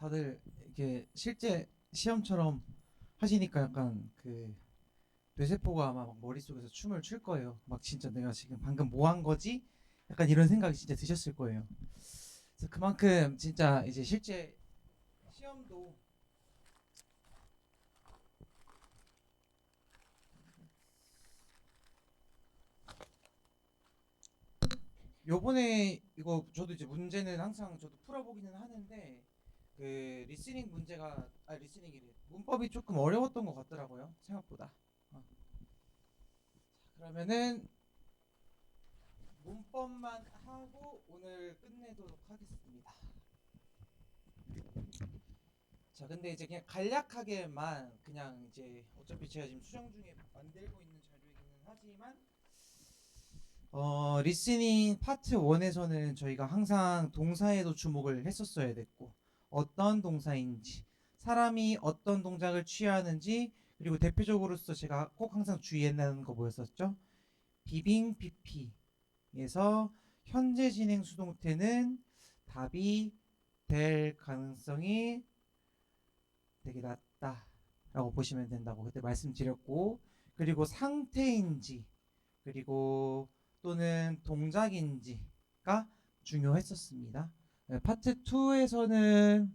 다들 이게 실제 시험처럼 하시니까 약간 그 뇌세포가 아마 막 머릿속에서 춤을 출 거예요. 막 진짜 내가 지금 방금 뭐 한 거지? 약간 이런 생각이 진짜 드셨을 거예요. 그래서 그만큼 진짜 이제 실제 시험도 요번에 이거 저도 이제 문제는 항상 저도 풀어보기는 하는데 그 리스닝 문제가 리스닝이래 문법이 조금 어려웠던 것 같더라고요 생각보다. 그러면은 문법만 하고 오늘 끝내도록 하겠습니다. 자, 근데 이제 그냥 간략하게만 그냥 이제 어차피 제가 지금 수정 중에 만들고 있는 자료이기는 하지만 리스닝 파트 1에서는 저희가 항상 동사에도 주목을 했었어야 됐고 어떤 동사인지 사람이 어떤 동작을 취하는지 그리고 대표적으로서 제가 꼭 항상 주의한다는 거 뭐였었죠? 비빙 BP에서 현재 진행 수동태는 답이 될 가능성이 되게 낮다라고 보시면 된다고 그때 말씀드렸고 그리고 상태인지 그리고 또는 동작인지가 중요했었습니다. 파트 2에서는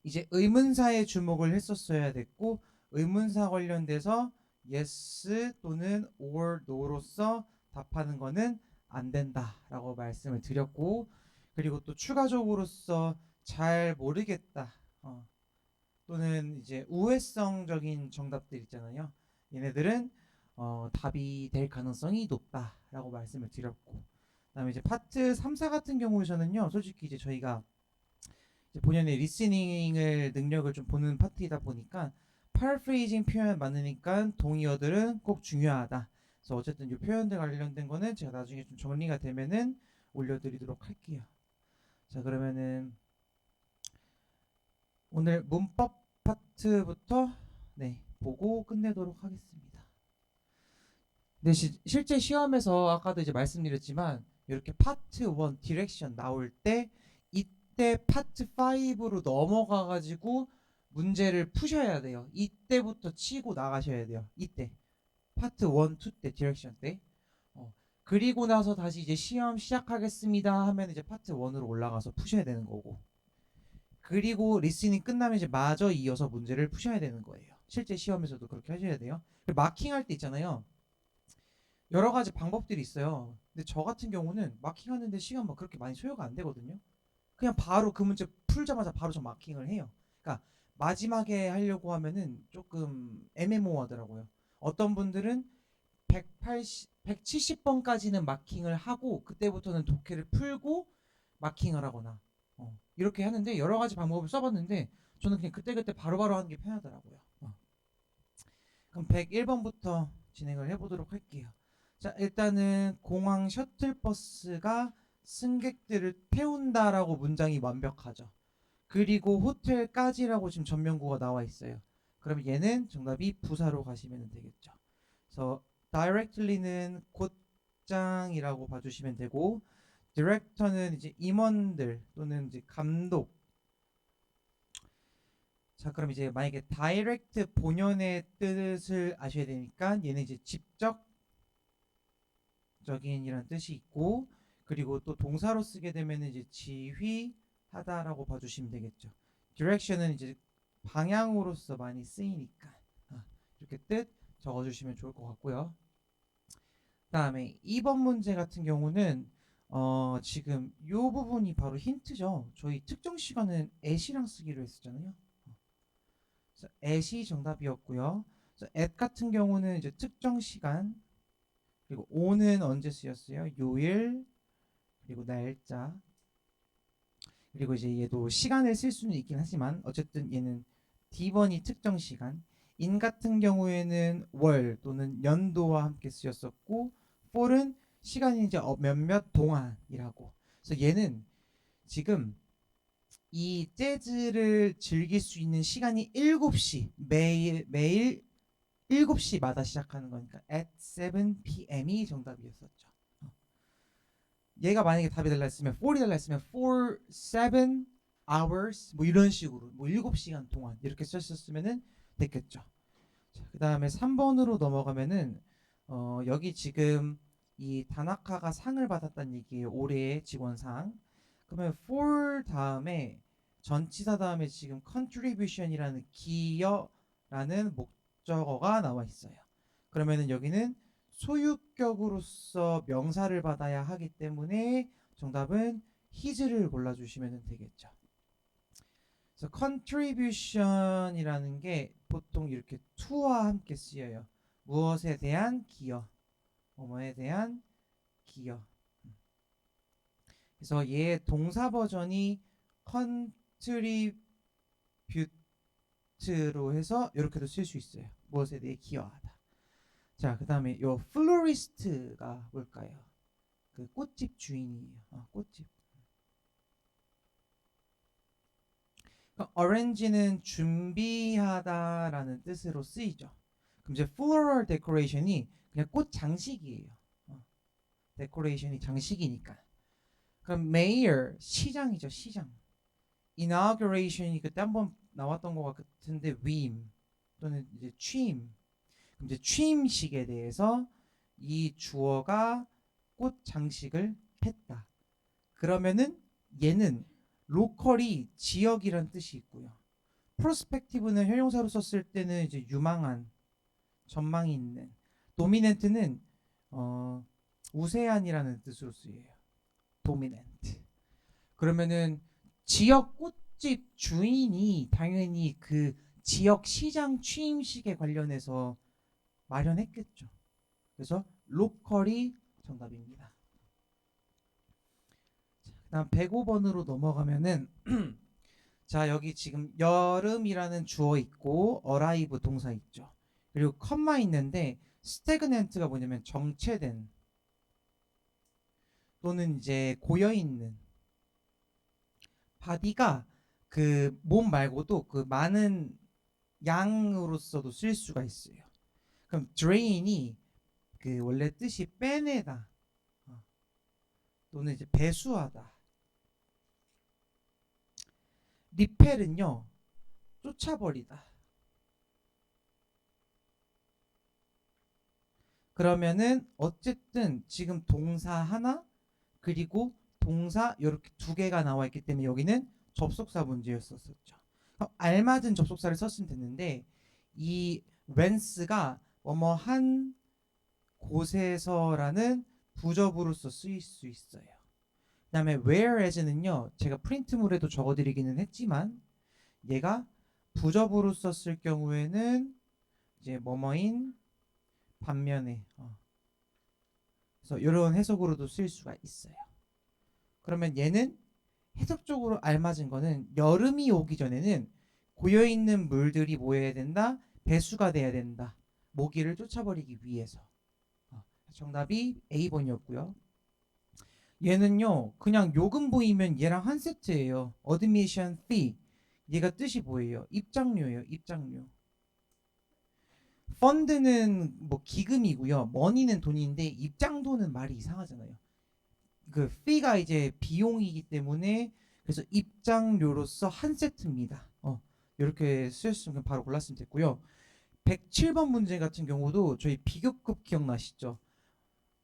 이제 의문사에 주목을 했었어야 됐고 의문사 관련돼서 yes 또는 or no로서 답하는 거는 안 된다라고 말씀을 드렸고 그리고 또 추가적으로서 잘 모르겠다 또는 이제 우회성적인 정답들 있잖아요. 얘네들은 답이 될 가능성이 높다라고 말씀을 드렸고 그다음에 이제 파트 3, 4 같은 경우에서는요. 솔직히 이제 저희가 이제 본연의 리스닝을 능력을 좀 보는 파트이다 보니까 paraphrasing 표현 많으니까 동의어들은 꼭 중요하다. 그래서 어쨌든 이 표현들 관련된 거는 제가 나중에 좀 정리가 되면은 올려드리도록 할게요. 자 그러면은 오늘 문법 파트부터 네 보고 끝내도록 하겠습니다. 근데 실제 시험에서 아까도 이제 말씀드렸지만 이렇게 파트 1 디렉션 나올 때 이때 파트 5로 넘어가 가지고 문제를 푸셔야 돼요. 이때부터 치고 나가셔야 돼요. 이때 파트 1, 2 때 디렉션 때. 그리고 나서 다시 이제 시험 시작하겠습니다 하면 이제 파트 1으로 올라가서 푸셔야 되는 거고. 그리고 리스닝 끝나면 이제 마저 이어서 문제를 푸셔야 되는 거예요. 실제 시험에서도 그렇게 하셔야 돼요. 마킹할 때 있잖아요. 여러 가지 방법들이 있어요. 근데 저 같은 경우는 마킹하는데 시간 막 그렇게 많이 소요가 안 되거든요. 그냥 바로 그 문제 풀자마자 바로 저 마킹을 해요. 그러니까 마지막에 하려고 하면은 조금 애매모호하더라고요. 어떤 분들은 170번까지는 마킹을 하고 그때부터는 독해를 풀고 마킹을 하거나 이렇게 하는데 여러 가지 방법을 써봤는데 저는 그냥 그때그때 바로바로 하는 게 편하더라고요. 그럼 101번부터 진행을 해보도록 할게요. 자, 일단은 공항 셔틀버스가 승객들을 태운다라고 문장이 완벽하죠. 그리고 호텔까지라고 지금 전면구가 나와 있어요. 그럼 얘는 정답이 부사로 가시면 되겠죠. 그래서 directly는 곧장이라고 봐주시면 되고 디렉터는 이제 임원들 또는 이제 감독. 자, 그럼 이제 만약에 다이렉트 본연의 뜻을 아셔야 되니까 얘는 이제 직접적인이라는 뜻이 있고 그리고 또 동사로 쓰게 되면 이제 지휘하다라고 봐주시면 되겠죠. direction은 이제 방향으로서 많이 쓰이니까 이렇게 뜻 적어주시면 좋을 것 같고요. 다음에 2번 문제 같은 경우는 지금 이 부분이 바로 힌트죠. 저희 특정 시간은 at이랑 쓰기로 했었잖아요. at이 정답이었고요. at 같은 경우는 이제 특정 시간 그리고 on은 언제 쓰였어요? 요일 그리고 날짜 그리고 이제 얘도 시간을 쓸 수는 있긴 하지만 어쨌든 얘는 D번이 특정 시간 in 같은 경우에는 월 또는 연도와 함께 쓰였었고 for은 시간이 이제 몇몇 동안이라고 그래서 얘는 지금 이 재즈를 즐길 수 있는 시간이 7시 매일 7시마다 시작하는 거니까 at 7 pm이 정답이었었죠. 얘가 만약에 답이 달라 했으면 4이 달라 했으면 4, 7 hours 뭐 이런 식으로 뭐 7시간 동안 이렇게 썼으면은 됐겠죠. 그 다음에 3번으로 넘어가면은 여기 지금 이 다나카가 상을 받았다는 얘기예요. 올해의 직원상. 그러면 for 다음에 전치사 다음에 지금 contribution이라는 기여라는 목적어가 나와 있어요. 그러면은 여기는 소유격으로서 명사를 받아야 하기 때문에 정답은 his를 골라주시면 되겠죠. 그래서 contribution이라는 게 보통 이렇게 to와 함께 쓰여요. 무엇에 대한 기여, 뭐뭐에 대한 기여. 그래서 얘의 동사 버전이 contribute로 해서 이렇게도 쓸 수 있어요. 무엇에 대해 기여하다. 자, 그 다음에 요 florist가 뭘까요? 그 꽃집 주인이에요. 꽃집. arrange는 준비하다라는 뜻으로 쓰이죠. 그럼 이제 floral decoration이 그냥 꽃 장식이에요. decoration이 장식이니까. 그럼 mayor 시장이죠. 시장. inauguration이 그때 한번 나왔던 것 같은데 위임 또는 이제 취임. 그럼 이제 취임식에 대해서 이 주어가 꽃 장식을 했다. 그러면은 얘는 로컬이 지역이란 뜻이 있고요. 프로스펙티브는 형용사로 썼을 때는 이제 유망한, 전망이 있는. 도미넨트는 우세한이라는 뜻으로 쓰여요. 도미넨트. 그러면은 지역 꽃집 주인이 당연히 그 지역 시장 취임식에 관련해서 마련했겠죠. 그래서 로컬이 정답입니다. 그다음 105번으로 넘어가면은 자, 여기 지금 여름이라는 주어 있고 arrive 동사 있죠. 그리고 컴마 있는데 stagnant가 뭐냐면 정체된 또는 이제 고여 있는. body가 그 몸 말고도 그 많은 양으로서도 쓸 수가 있어요. 그럼 drain이 그 원래 뜻이 빼내다 또는 이제 배수하다. repel은요 쫓아버리다. 그러면은 어쨌든 지금 동사 하나 그리고 동사 이렇게 두 개가 나와 있기 때문에 여기는 접속사 문제였었죠. 알맞은 접속사를 썼으면 됐는데 이 whence가 뭐뭐한 곳에서라는 부접으로서 쓰일 수 있어요. 그 다음에 whereas는요 제가 프린트물에도 적어드리기는 했지만 얘가 부접으로 썼을 경우에는 이제 뭐뭐인 반면에 그래서 이런 해석으로도 쓸 수가 있어요. 그러면 얘는 해석적으로 알맞은 거는 여름이 오기 전에는 고여있는 물들이 모여야 된다. 배수가 돼야 된다. 모기를 쫓아버리기 위해서. 정답이 A번이었고요. 얘는요 그냥 요금 보이면 얘랑 한 세트예요. admission fee. 얘가 뜻이 뭐예요? 입장료예요. 입장료. 펀드는 뭐 기금이고요. 머니는 돈인데 입장료는 말이 이상하잖아요. 그 fee가 이제 비용이기 때문에 그래서 입장료로서 한 세트입니다. 이렇게 쓰였으면 바로 골랐으면 됐고요. 107번 문제 같은 경우도 저희 비교급 기억나시죠?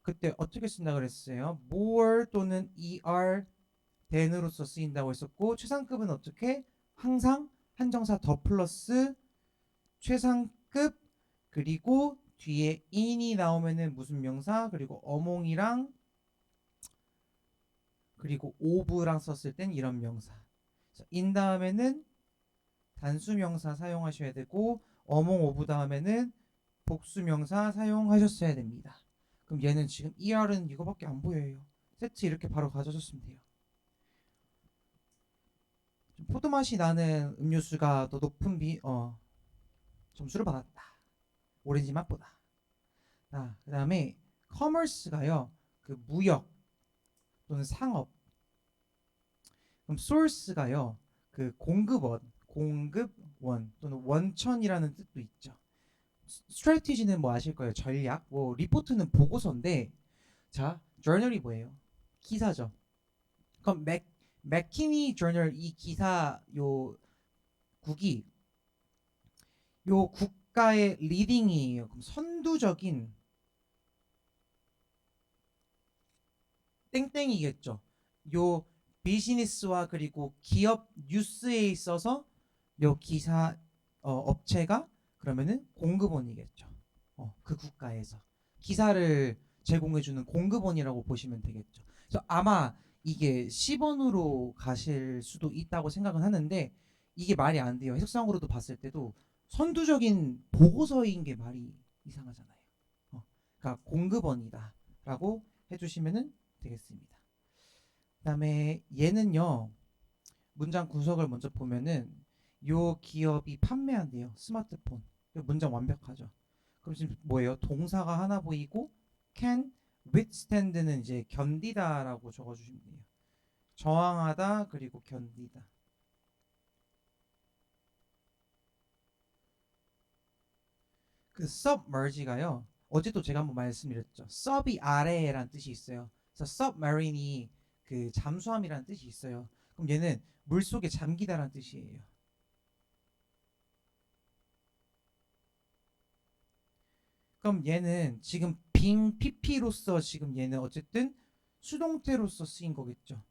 그때 어떻게 쓴다 그랬어요? more 또는 er than으로서 쓰인다고 했었고 최상급은 어떻게? 항상 한정사 더 플러스 최상급 그리고 뒤에 in이 나오면은 무슨 명사 그리고 어몽이랑 그리고 of랑 썼을 땐 이런 명사. in 다음에는 단수명사 사용하셔야 되고 어몽 of 다음에는 복수명사 사용하셨어야 됩니다. 그럼 얘는 지금 ER은 이거밖에 안 보여요. 세트 이렇게 바로 가져줬으면 돼요. 좀 포도맛이 나는 음료수가 더 높은 점수를 받았다. 오렌지 맛보다. 그 다음에 커머스가요. 그 무역 또는 상업. 그럼 source가요. 그 공급원 또는 원천이라는 뜻도 있죠. 스트래티지는 뭐 아실 거예요. 전략. 뭐 리포트는 보고서인데 자, journal이 뭐예요? 기사죠. 그럼 맥키니 저널 이 기사 요 국이 요 국가의 리딩이에요. 그럼 선두적인 땡땡이겠죠. 요 비즈니스와 그리고 기업 뉴스에 있어서 요 기사 업체가 그러면은 공급원이겠죠. 그 국가에서 기사를 제공해주는 공급원이라고 보시면 되겠죠. 그래서 아마 이게 10원으로 가실 수도 있다고 생각은 하는데 이게 말이 안 돼요. 해석상으로도 봤을 때도 선두적인 보고서인 게 말이 이상하잖아요. 그러니까 공급원이다라고 해주시면 되겠습니다. 그다음에 얘는요. 문장 구석을 먼저 보면은 요 기업이 판매한대요. 스마트폰. 문장 완벽하죠. 그럼 지금 뭐예요? 동사가 하나 보이고 can withstand는 이제 견디다라고 적어주시면 돼요. 저항하다 그리고 견디다. 그 submerge가요. 어제도 제가 한번 말씀드렸죠. sub이 아래라는 뜻이 있어요. 그래서 submarine이 그 잠수함이라는 뜻이 있어요. 그럼 얘는 물속에 잠기다라는 뜻이에요. 그럼 얘는 지금 빙 PP로서 지금 얘는 어쨌든 수동태로서 쓰인 거겠죠.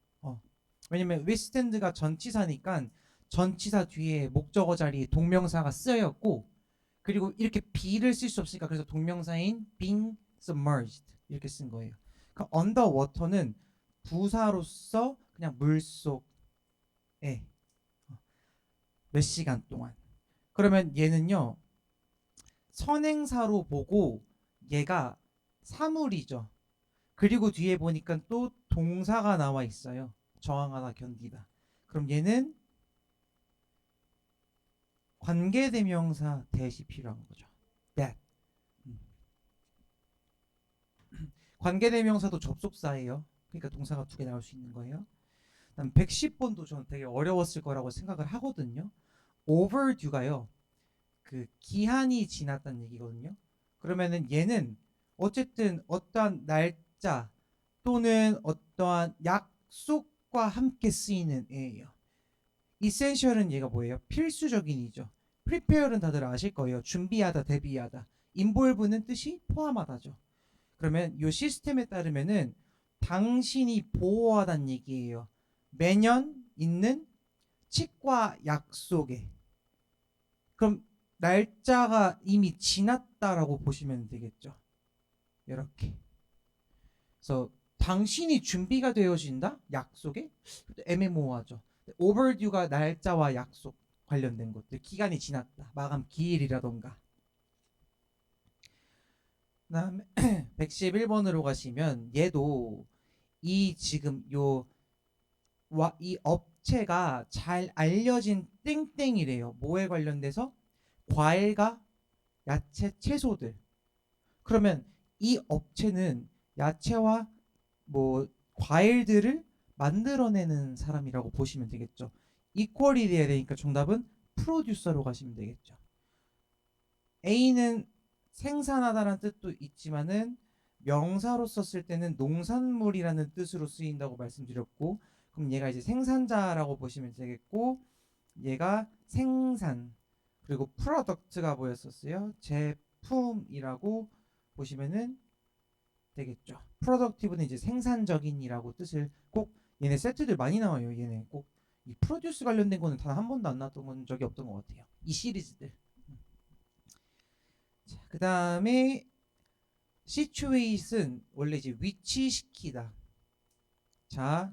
왜냐면 withstand가 전치사니까 전치사 뒤에 목적어 자리에 동명사가 쓰였고 그리고 이렇게 be를 쓸 수 없으니까 그래서 동명사인 being submerged 이렇게 쓴 거예요. 그러니까 underwater는 부사로서 그냥 물속에 몇 시간 동안. 그러면 얘는요 선행사로 보고 얘가 사물이죠. 그리고 뒤에 보니까 또 동사가 나와 있어요. 저항하다 견디다. 그럼 얘는 관계대명사 대시 필요한 거죠. that. 관계대명사도 접속사예요. 그러니까 동사가 두 개 나올 수 있는 거예요. 그다음 110번도 저는 되게 어려웠을 거라고 생각을 하거든요. overdue가요. 그 기한이 지났다는 얘기거든요. 그러면은 얘는 어쨌든 어떠한 날짜 또는 어떠한 약속과 함께 쓰이는 애예요. essential은 얘가 뭐예요? 필수적인이죠. prepare는 다들 아실 거예요. 준비하다, 대비하다. involve는 뜻이 포함하다죠. 그러면 이 시스템에 따르면은 당신이 보호하다는 얘기예요. 매년 있는 치과 약속에. 그럼 날짜가 이미 지났다라고 보시면 되겠죠. 이렇게. 그래서 당신이 준비가 되어진다? 약속에? 애매모호하죠. overdue가 날짜와 약속 관련된 것들. 기간이 지났다. 마감 기일이라던가. 그다음에 111번으로 가시면 얘도 이 지금 이 업체가 잘 알려진 땡땡이래요. 뭐에 관련돼서? 과일과 야채, 채소들. 그러면 이 업체는 야채와 뭐 과일들을 만들어내는 사람이라고 보시면 되겠죠. 이퀄이 돼야 되니까 정답은 프로듀서로 가시면 되겠죠. A는 생산하다라는 뜻도 있지만은 명사로 썼을 때는 농산물이라는 뜻으로 쓰인다고 말씀드렸고 그럼 얘가 이제 생산자라고 보시면 되겠고 얘가 생산 그리고 프로덕트가 뭐였었어요? 제품이라고 보시면은 되겠죠. 프로덕티브는 이제 생산적인이라고 뜻을 꼭 얘네 세트들 많이 나와요. 얘네 꼭 이 프로듀스 관련된 거는 단 한 번도 안 나왔던 적이 없던 것 같아요. 이 시리즈들. 자, 그 다음에 situation 원래 이제 위치시키다. 자,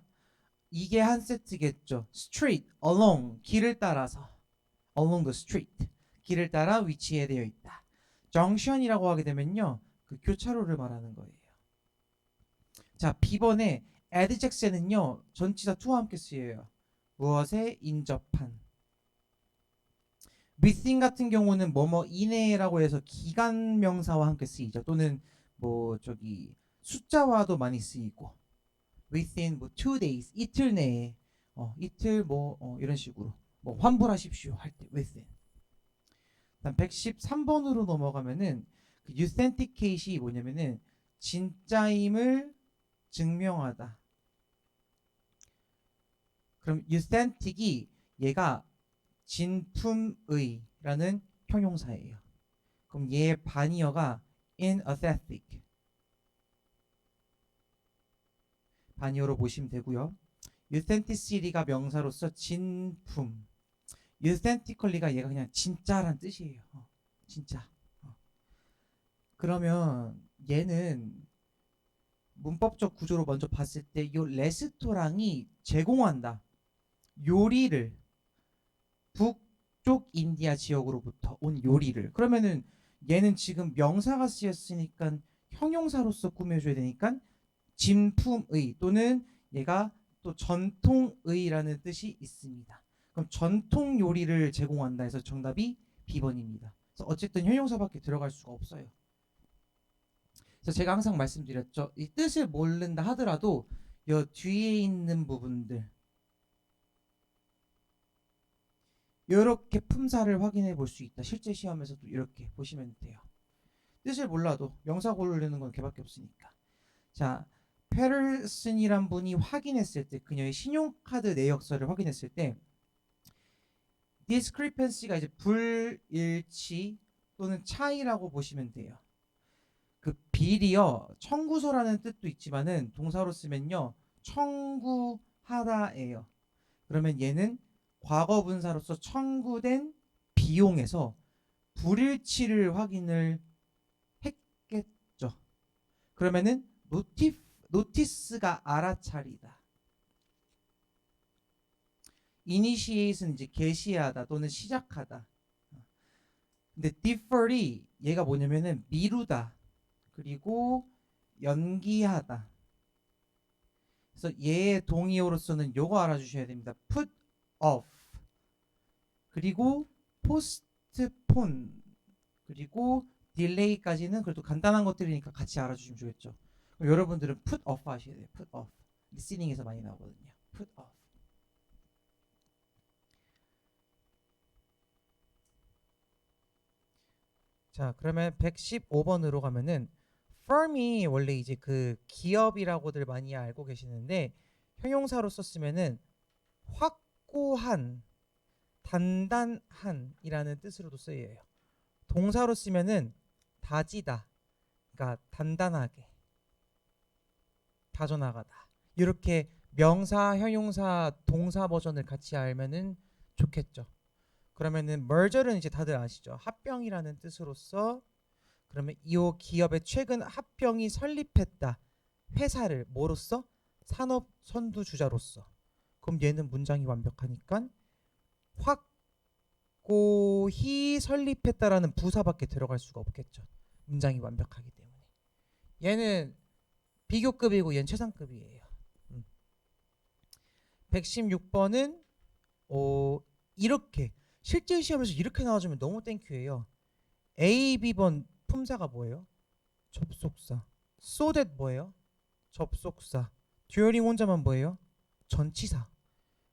이게 한 세트겠죠. street, along 길을 따라서 along the street 길을 따라 위치되어 있다. junction이라고 하게 되면요, 그 교차로를 말하는 거예요. 자, B번에 adjacent는요 전치사 to와 함께 쓰여요. 무엇에 인접한. within 같은 경우는 뭐뭐 이내라고 해서 기간 명사와 함께 쓰이죠. 또는 뭐 저기 숫자와도 많이 쓰이고 within 뭐 2 days 이틀 내에 이틀 뭐 이런 식으로 뭐 환불하십시오 할 때 within. 다음 113번으로 넘어가면은 그 authenticate이 뭐냐면은 진짜임을 증명하다. 그럼 authentic이 얘가 진품의라는 형용사예요. 그럼 얘의 반이어가 inauthentic. 반이어로 보시면 되고요. authenticity가 명사로서 진품. authentically가 얘가 그냥 진짜란 뜻이에요. 진짜. 그러면 얘는 문법적 구조로 먼저 봤을 때 이 레스토랑이 제공한다. 요리를 북쪽 인디아 지역으로부터 온 요리를. 그러면은 얘는 지금 명사가 쓰였으니까 형용사로서 꾸며줘야 되니까 진품의 또는 얘가 또 전통의라는 뜻이 있습니다. 그럼 전통 요리를 제공한다 해서 정답이 B번입니다. 그래서 어쨌든 형용사밖에 들어갈 수가 없어요. 그래서 제가 항상 말씀드렸죠. 이 뜻을 모른다 하더라도 이 뒤에 있는 부분들 이렇게 품사를 확인해 볼 수 있다. 실제 시험에서도 이렇게 보시면 돼요. 뜻을 몰라도 명사 고르는 건 걔밖에 없으니까. 자, 페르슨이란 분이 확인했을 때 그녀의 신용카드 내역서를 확인했을 때 discrepancy가 이제 불일치 또는 차이라고 보시면 돼요. 그 비리어 청구서라는 뜻도 있지만은 동사로 쓰면요 청구하다예요. 그러면 얘는 과거 분사로서 청구된 비용에서 불일치를 확인을 했겠죠. 그러면은 노티스가 알아차리다. initiate는 이제 개시하다 또는 시작하다. 근데 defer이 얘가 뭐냐면은 미루다 그리고 연기하다. 그래서 얘의 동의어로서는 요거 알아주셔야 됩니다. put off 그리고 postpone 그리고 delay까지는 그래도 간단한 것들이니까 같이 알아주시면 좋겠죠. 그럼 여러분들은 put off 하셔야 돼요. put off. 리스닝에서 많이 나오거든요. put off. 자, 그러면 115번으로 가면은 firm이 원래 이제 그 기업이라고들 많이 알고 계시는데 형용사로 썼으면은 확고한, 단단한이라는 뜻으로도 쓰여요. 동사로 쓰면은 다지다, 그러니까 단단하게, 다져나가다. 이렇게 명사, 형용사, 동사 버전을 같이 알면은 좋겠죠. 그러면은 merger는 이제 다들 아시죠? 합병이라는 뜻으로서 그러면 이 기업의 최근 합병이 설립했다. 회사를 뭐로써? 산업 선두주자로서. 그럼 얘는 문장이 완벽하니까 확고히 설립했다라는 부사밖에 들어갈 수가 없겠죠. 문장이 완벽하기 때문에. 얘는 비교급이고 얘는 최상급이에요. 116번은 이렇게 실제 시험에서 이렇게 나와주면 너무 땡큐예요. A, B번 품사가 뭐예요? 접속사. so that 뭐예요? 접속사. during 혼자만 뭐예요? 전치사.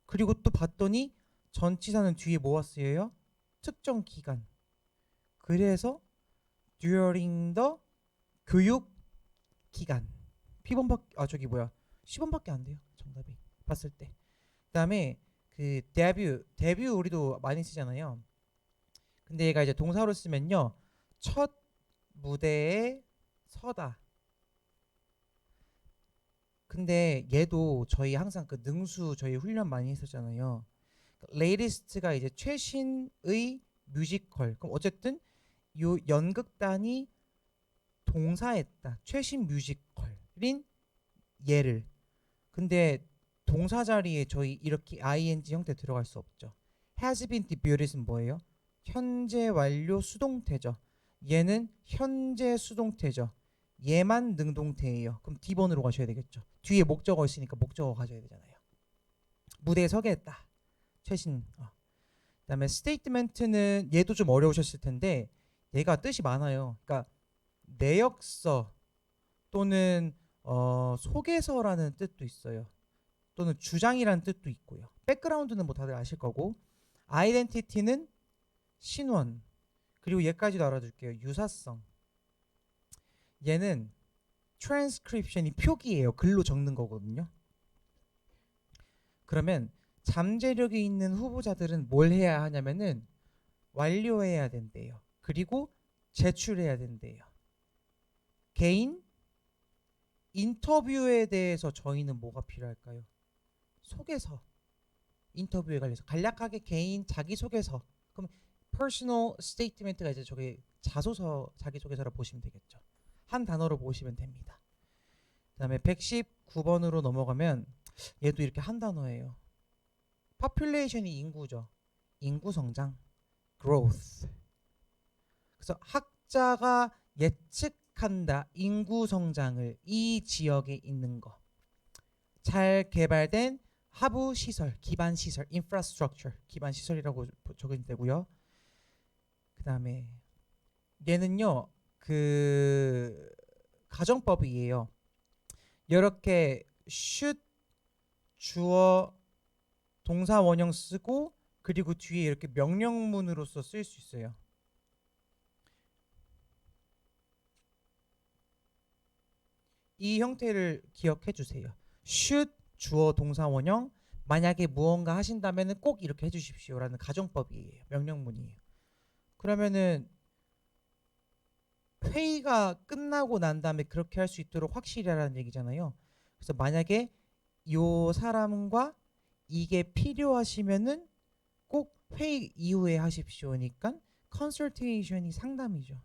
그리고 또 봤더니 전치사는 뒤에 뭐가 쓰여요? 특정 기간. 그래서 during the 교육 기간. B번밖에 저기 뭐야? 10번밖에 안 돼요. 정답이. 봤을 때. 그다음에 그 데뷔 우리도 많이 쓰잖아요. 근데 얘가 이제 동사로 쓰면요. 첫 무대에 서다. 근데 얘도 저희 항상 그 능수 저희 훈련 많이 했었잖아요. latest가 이제 최신의 뮤지컬. 그럼 어쨌든 요 연극단이 동사했다. 최신 뮤지컬인 얘를. 근데 동사 자리에 저희 이렇게 ing 형태 들어갈 수 없죠. has been debuted은 뭐예요? 현재 완료 수동태죠. 얘는 현재 수동태죠. 얘만 능동태예요. 그럼 D번으로 가셔야 되겠죠. 뒤에 목적어 있으니까 목적어 가져야 되잖아요. 무대에 서게 했다. 최신. 그다음에 스테이트멘트는 얘도 좀 어려우셨을 텐데 얘가 뜻이 많아요. 그러니까 내역서 또는 소개서라는 뜻도 있어요. 또는 주장이라는 뜻도 있고요. 백그라운드는 뭐 다들 아실 거고 아이덴티티는 신원 그리고 얘까지도 알아둘게요. 유사성. 얘는 트랜스크립션이 표기예요. 글로 적는 거거든요. 그러면 잠재력이 있는 후보자들은 뭘 해야 하냐면은 완료해야 된대요. 그리고 제출해야 된대요. 개인 인터뷰에 대해서 저희는 뭐가 필요할까요? 소개서. 인터뷰에 관해서 간략하게 개인 자기소개서. 그럼 personal statement가 이제 저게 자소서 자기소개서로 보시면 되겠죠. 한 단어로 보시면 됩니다. 그다음에 119번으로 넘어가면 얘도 이렇게 한 단어예요. population이 인구죠. 인구 성장, growth. 그래서 학자가 예측한다. 인구 성장을 이 지역에 있는 거. 잘 개발된 하부 시설, 기반 시설, infrastructure, 기반 시설이라고 적으면 되고요. 그다음에 얘는요. 그 가정법이에요. 이렇게 should 주어 동사 원형 쓰고 그리고 뒤에 이렇게 명령문으로서 쓸 수 있어요. 이 형태를 기억해 주세요. should 주어 동사 원형 만약에 무언가 하신다면 꼭 이렇게 해주십시오라는 가정법이에요. 명령문이에요. 그러면은 회의가 끝나고 난 다음에 그렇게 할 수 있도록 확실히 하라는 얘기잖아요. 그래서 만약에 요 사람과 이게 필요하시면은 꼭 회의 이후에 하십시오니까 consultation이 상담이죠.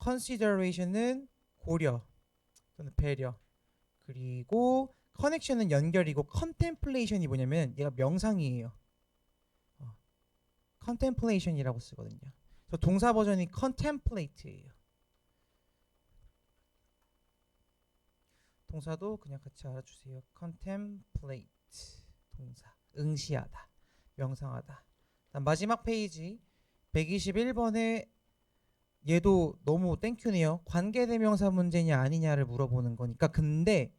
consideration은 고려 또는 배려. 그리고 connection은 연결이고 contemplation이 뭐냐면 얘가 명상이에요. contemplation이라고 쓰거든요. 그래서 동사 버전이 contemplate예요. 동사도 그냥 같이 알아주세요. contemplate 동사 응시하다, 명상하다. 마지막 페이지 121번에 얘도 너무 땡큐네요. 관계대명사 문제냐 아니냐를 물어보는 거니까. 근데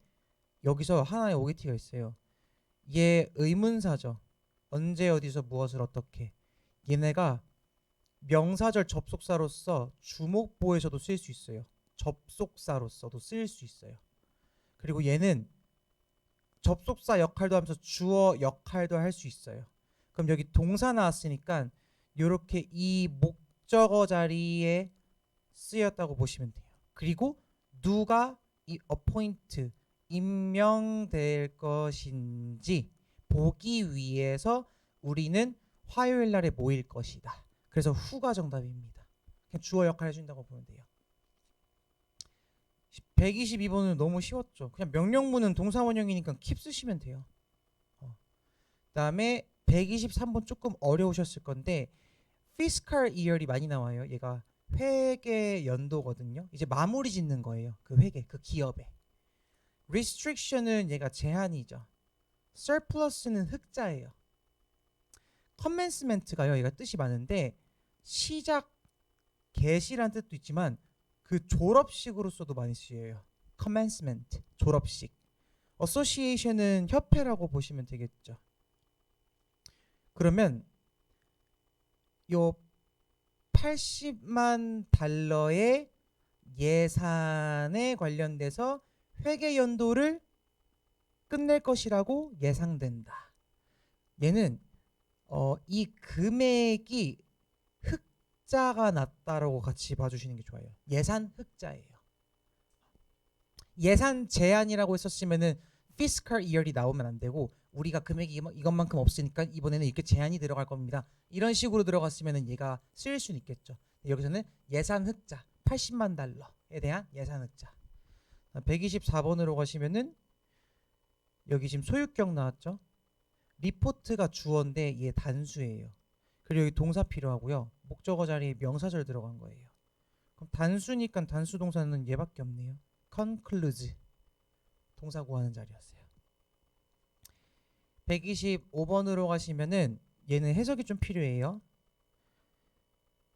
여기서 하나의 오게티가 있어요. 얘 의문사죠. 언제 어디서 무엇을 어떻게. 얘네가 명사절 접속사로서 주목보에서도 쓸 수 있어요. 접속사로서도 쓸 수 있어요. 그리고 얘는 접속사 역할도 하면서 주어 역할도 할 수 있어요. 그럼 여기 동사 나왔으니까 이렇게 이 목적어 자리에 쓰였다고 보시면 돼요. 그리고 누가 이 appoint 임명될 것인지 보기 위해서 우리는 화요일 날에 모일 것이다. 그래서 who가 정답입니다. 그냥 주어 역할 해준다고 보면 돼요. 122번은 너무 쉬웠죠. 그냥 명령문은 동사원형이니까 keep 쓰시면 돼요. 그다음에 123번 조금 어려우셨을 건데 fiscal year이 많이 나와요. 얘가 회계 연도거든요. 이제 마무리 짓는 거예요. 그 회계, 그 기업에. restriction은 얘가 제한이죠. surplus는 흑자예요. commencement가요. 얘가 뜻이 많은데 시작, 개시란 뜻도 있지만 그 졸업식으로서도 많이 쓰여요. commencement, 졸업식. association은 협회라고 보시면 되겠죠. 그러면 요 80만 달러의 예산에 관련돼서 회계 연도를 끝낼 것이라고 예상된다. 얘는 이 금액이 흑자가 났다라고 같이 봐주시는 게 좋아요. 예산 흑자예요. 예산 제한이라고 했었으면은 fiscal year이 나오면 안 되고 우리가 금액이 이것만큼 없으니까 이번에는 이렇게 제한이 들어갈 겁니다. 이런 식으로 들어갔으면은 얘가 쓰일 수는 있겠죠. 여기서는 예산 흑자 80만 달러에 대한 예산 흑자. 124번으로 가시면은 여기 지금 소유격 나왔죠. 리포트가 주어인데 얘 단수예요. 그리고 여기 동사 필요하고요. 목적어 자리에 명사절 들어간 거예요. 그럼 단수니까 단수 동사는 얘밖에 없네요. conclude 동사 구하는 자리였어요. 125번으로 가시면은 얘는 해석이 좀 필요해요.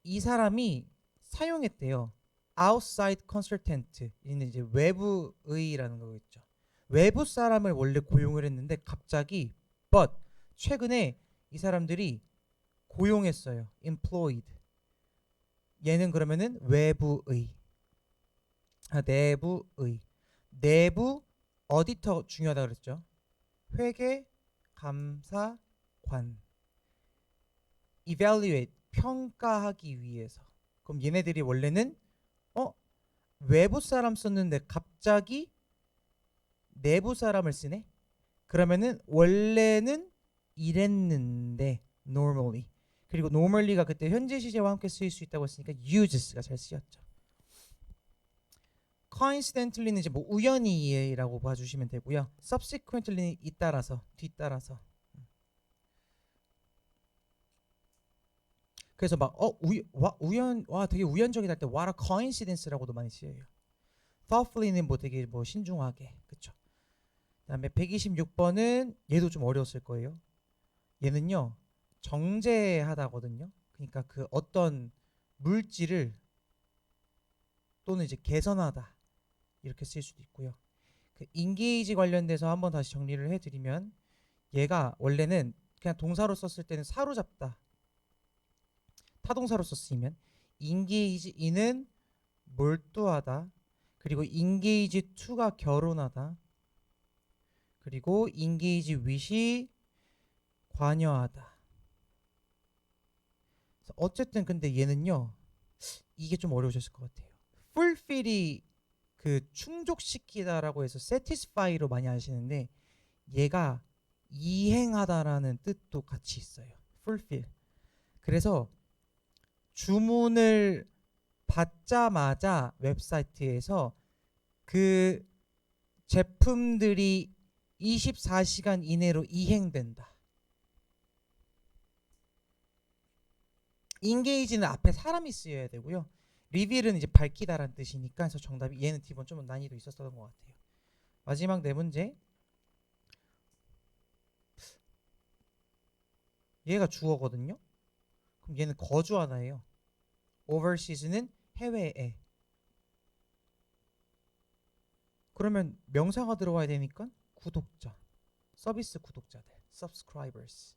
이 사람이 사용했대요. outside consultant. 얘는 이제 외부의라는 거겠죠. 외부 사람을 원래 고용을 했는데 갑자기 but 최근에 이 사람들이 고용했어요. employed. 얘는 그러면은 외부의. 내부의. 내부 어디터 중요하다 그랬죠. 회계 감사관. evaluate 평가하기 위해서. 그럼 얘네들이 원래는 외부 사람 썼는데 갑자기 내부 사람을 쓰네? 그러면은 원래는 이랬는데 normally. 그리고 normally가 그때 현재 시제와 함께 쓰일 수 있다고 했으니까 uses가 잘 쓰였죠. coincidentally는 이제 뭐 우연히라고 봐주시면 되고요. subsequently는 잇따라서, 뒤따라서. 그래서 막 되게 우연적이다 할 때 what a coincidence라고도 많이 쓰여요. thoughtfully는 뭐 되게 뭐 신중하게, 그쵸? 그다음에 126번은 얘도 좀 어려웠을 거예요. 얘는요 정제하다거든요. 그러니까 그 어떤 물질을 또는 이제 개선하다 이렇게 쓸 수도 있고요. 그 engage 관련돼서 한번 다시 정리를 해드리면 얘가 원래는 그냥 동사로 썼을 때는 사로잡다. 타동사로 썼으면 engage in은 몰두하다. 그리고 engage to가 결혼하다. 그리고 engage with이 관여하다. 어쨌든 근데 얘는요 이게 좀 어려우셨을 것 같아요. fulfill이 그 충족시키다라고 해서 satisfy로 많이 아시는데 얘가 이행하다라는 뜻도 같이 있어요. fulfill. 그래서 주문을 받자마자 웹사이트에서 그 제품들이 24시간 이내로 이행된다. engage는 앞에 사람이 쓰여야 되고요. reveal은 이제 밝히다라는 뜻이니까 그래서 정답이 얘는 D번 좀 난이도 있었던 것 같아요. 마지막 네 문제. 얘가 주어거든요. 그럼 얘는 거주하다예요. overseas는 해외에. 그러면 명사가 들어와야 되니까 구독자, 서비스 구독자들, subscribers.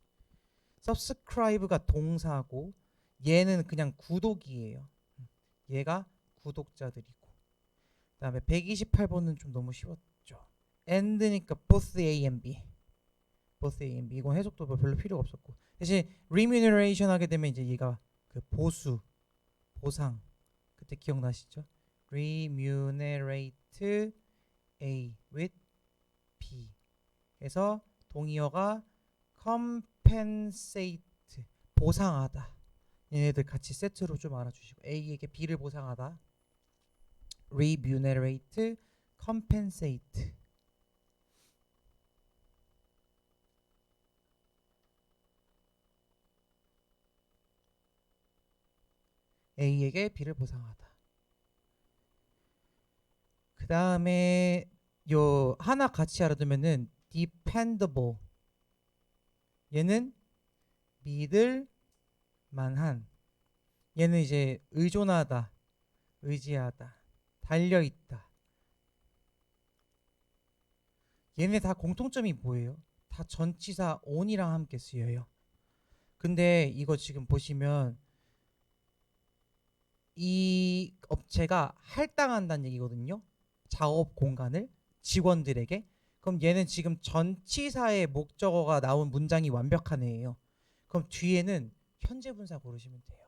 subscribe가 동사고 얘는 그냥 구독이에요. 얘가 구독자들이고. 그다음에 128번은 좀 너무 쉬웠죠. and니까 both A and B. both A and B. 이건 해석도 별로 필요가 없었고. 대신 remuneration 하게 되면 이제 얘가 그 보수, 보상. 그때 기억나시죠? remunerate A with B. 해서 동의어가 compensate 보상하다. 얘네들 같이 세트로 좀 알아주시고 A에게 B를 보상하다. remunerate, compensate. A에게 B를 보상하다. 그 다음에 요 하나 같이 알아두면은 dependable. 얘는 믿을 만한. 얘는 이제 의존하다, 의지하다, 달려있다. 얘네 다 공통점이 뭐예요? 다 전치사 on이랑 함께 쓰여요. 근데 이거 지금 보시면 이 업체가 할당한다는 얘기거든요. 작업 공간을 직원들에게. 그럼 얘는 지금 전치사의 목적어가 나온 문장이 완벽한 애예요. 그럼 뒤에는 현재 분사 고르시면 돼요.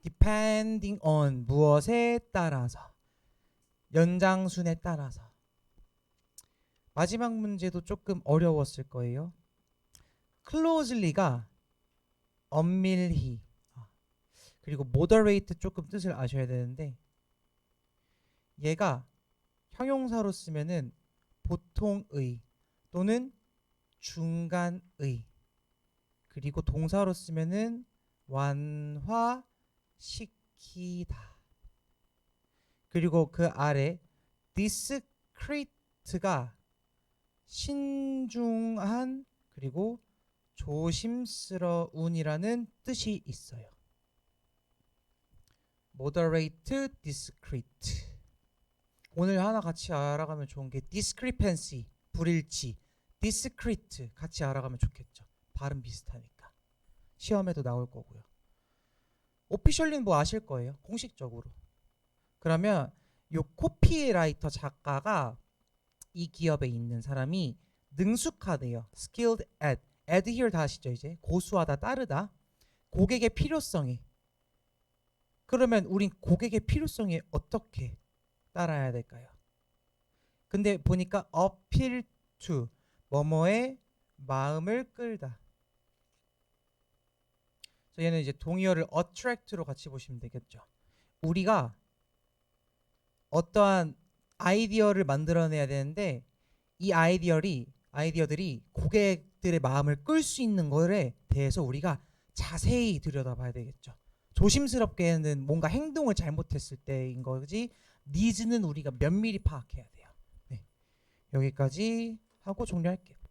depending on 무엇에 따라서, 연장순에 따라서. 마지막 문제도 조금 어려웠을 거예요. closely가 엄밀히, 그리고 moderate 조금 뜻을 아셔야 되는데 얘가 형용사로 쓰면은 보통의 또는 중간의, 그리고 동사로 쓰면은 완화시키다. 그리고 그 아래 discreet가 신중한 그리고 조심스러운이라는 뜻이 있어요. moderate, discreet. 오늘 하나 같이 알아가면 좋은 게 discrepancy, 불일치, discreet 같이 알아가면 좋겠죠. 발음 비슷하니까. 시험에도 나올 거고요. 오피셜리는 뭐 아실 거예요. 공식적으로. 그러면 요 코피라이터 작가가 이 기업에 있는 사람이 능숙하대요. skilled at. adhere 다 아시죠 이제? 고수하다, 따르다. 고객의 필요성이. 그러면 우린 고객의 필요성에 어떻게 따라야 될까요? 근데 보니까 appeal to, 뭐뭐의 마음을 끌다. 그래서 얘는 이제 동의어를 attract로 같이 보시면 되겠죠. 우리가 어떠한 아이디어를 만들어내야 되는데 이 아이디어들이 고객들의 마음을 끌 수 있는 거에 대해서 우리가 자세히 들여다봐야 되겠죠. 조심스럽게는 뭔가 행동을 잘못했을 때인 거지 니즈는 우리가 면밀히 파악해야 돼요. 네. 여기까지 하고 종료할게요.